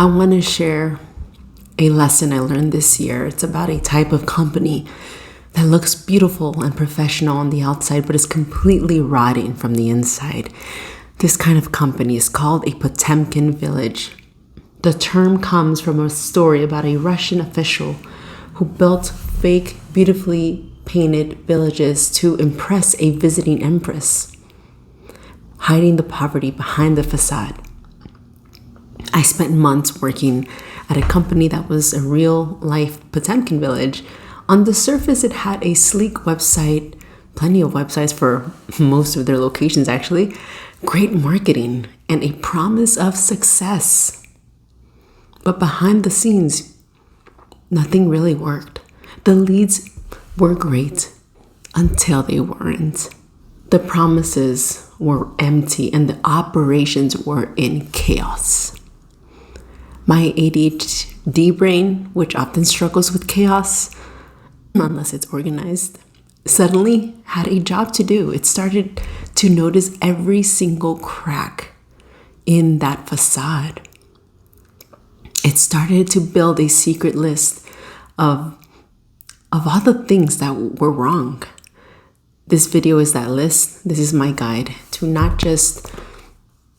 I want to share a lesson I learned this year. It's about a type of company that looks beautiful and professional on the outside, but is completely rotting from the inside. This kind of company is called a Potemkin Village. The term comes from a story about a Russian official who built fake, beautifully painted villages to impress a visiting empress, hiding the poverty behind the facade. I spent months working at a company that was a real-life Potemkin village. On the surface, it had a sleek website, plenty of websites for most of their locations actually, great marketing, and a promise of success. But behind the scenes, nothing really worked. The leads were great until they weren't. The promises were empty and the operations were in chaos. My ADHD brain, which often struggles with chaos, unless it's organized, suddenly had a job to do. It started to notice every single crack in that facade. It started to build a secret list of all the things that were wrong. This video is that list. This is my guide to not just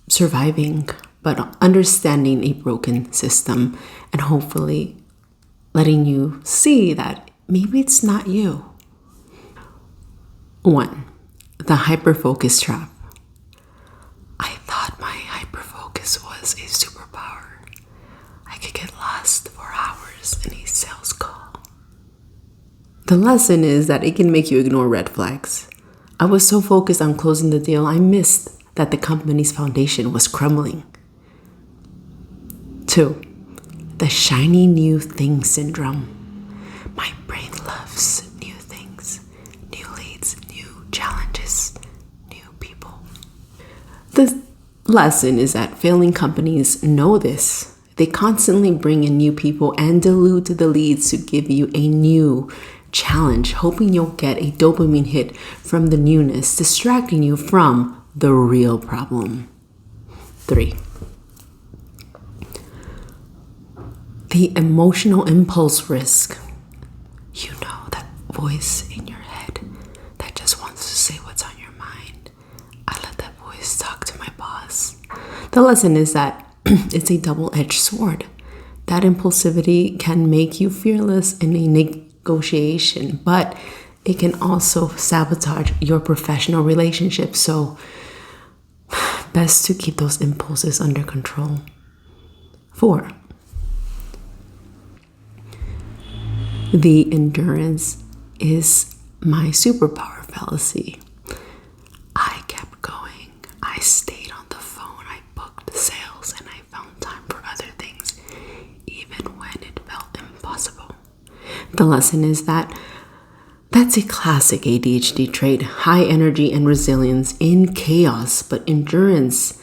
surviving, but understanding a broken system and hopefully letting you see that maybe it's not you. 1. The hyperfocus trap. I thought my hyperfocus was a superpower. I could get lost for hours in a sales call. The lesson is that it can make you ignore red flags. I was so focused on closing the deal, I missed that the company's foundation was crumbling. 2. The shiny new thing syndrome. My brain loves new things, new leads, new challenges, new people. The lesson is that failing companies know this. They constantly bring in new people and dilute the leads to give you a new challenge, hoping you'll get a dopamine hit from the newness, distracting you from the real problem. 3. The emotional impulse risk. You know, that voice in your head that just wants to say what's on your mind. I let that voice talk to my boss. The lesson is that it's a double-edged sword. That impulsivity can make you fearless in a negotiation, but it can also sabotage your professional relationship. So best to keep those impulses under control. 4. The endurance is my superpower fallacy. I kept going. I stayed on the phone. I booked sales and I found time for other things, even when it felt impossible. The lesson is that that's a classic ADHD trait, high energy and resilience in chaos, but endurance,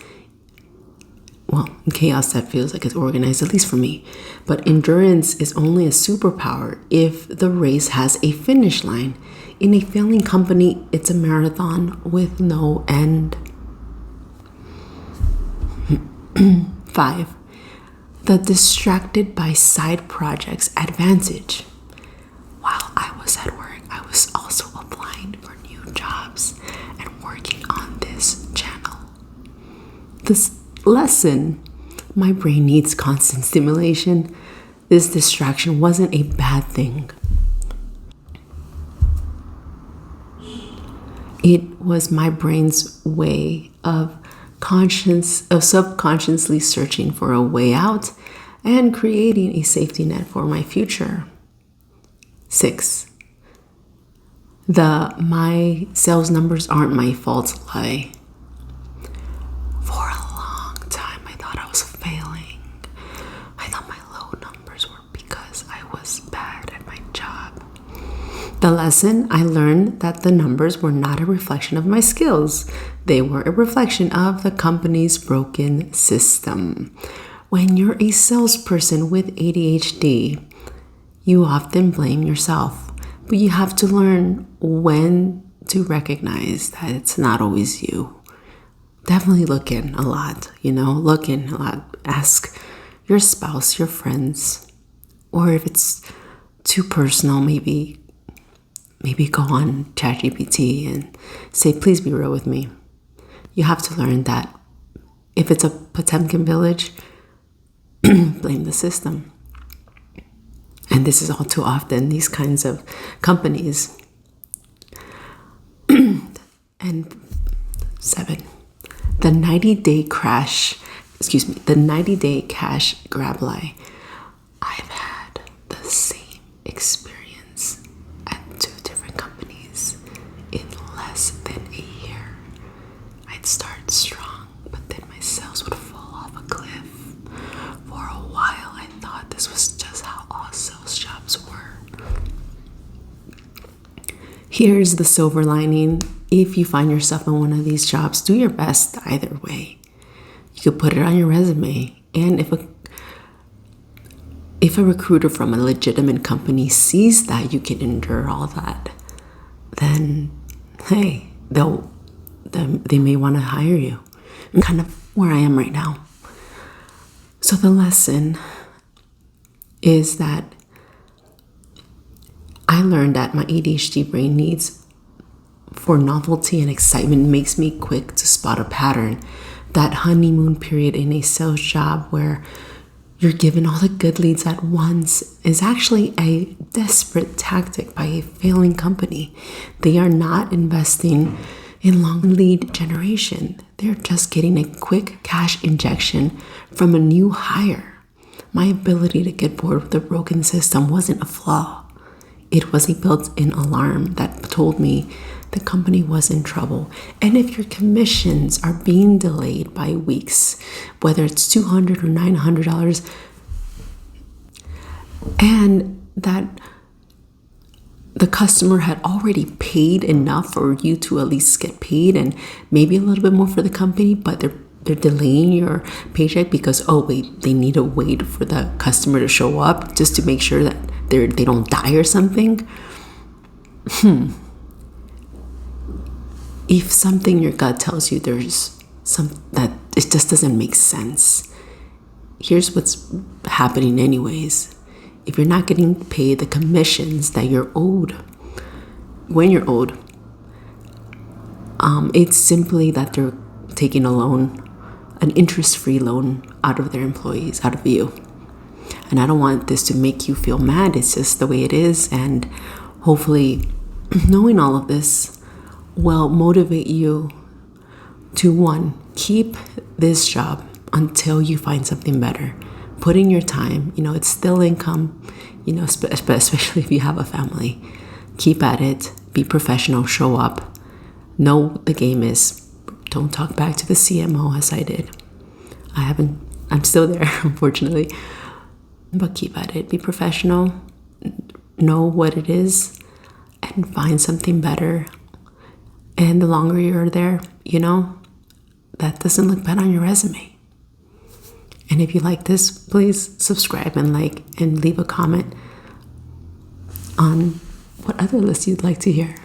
in chaos that feels like it's organized, at least for me. But endurance is only a superpower if the race has a finish line. In a failing company, it's a marathon with no end. 5. The distracted by side projects advantage. While I was at work, I was also applying for new jobs and working on this channel. This lesson, my brain needs constant stimulation. This distraction wasn't a bad thing. It was my brain's way of subconsciously searching for a way out and creating a safety net for my future. 6. My sales numbers aren't my fault lie. For a long time, I thought I was failing. I thought my low numbers were because I was bad at my job. The lesson, I learned that the numbers were not a reflection of my skills. They were a reflection of the company's broken system. When you're a salesperson with ADHD, you often blame yourself, but you have to learn when to recognize that it's not always you. Definitely look in a lot, Ask your spouse, your friends, or if it's too personal, maybe go on ChatGPT and say, please be real with me. You have to learn that if it's a Potemkin Village, blame the system. And this is all too often, these kinds of companies. And 7, the 90-day cash grab lie. I've had the same experience at 2 different companies in less than a year. I'd start strong, but then my sales would fall off a cliff. For a while, I thought this was just how all sales jobs were. Here's the silver lining. If you find yourself in one of these jobs, do your best either way. You could put it on your resume. And if a recruiter from a legitimate company sees that you can endure all that, then hey, they may want to hire you. And kind of where I am right now. So the lesson is that I learned that my ADHD brain needs for novelty and excitement makes me quick to spot a pattern. That honeymoon period in a sales job where you're given all the good leads at once is actually a desperate tactic by a failing company. They are not investing in long lead generation. They're just getting a quick cash injection from a new hire. My ability to get bored with the broken system wasn't a flaw. It was a built-in alarm that told me the company was in trouble. And if your commissions are being delayed by weeks, whether it's $200 or $900, and that the customer had already paid enough for you to at least get paid and maybe a little bit more for the company, but they're delaying your paycheck because, oh wait, they need to wait for the customer to show up just to make sure that they don't die or something. If something your gut tells you there's that it just doesn't make sense, here's what's happening anyways. If you're not getting paid the commissions that you're owed, when you're owed, it's simply that they're taking a loan, an interest-free loan out of their employees, out of you. And I don't want this to make you feel mad. It's just the way it is. And hopefully knowing all of this will motivate you to, 1, keep this job until you find something better. Put in your time. It's still income, especially if you have a family. Keep at it. Be professional. Show up. Know the game is don't talk back to the CMO as I did. I'm still there, unfortunately. But keep at it. Be professional. Know what it is and find something better. And the longer you're there, that doesn't look bad on your resume. And if you like this, please subscribe and like and leave a comment on what other lists you'd like to hear.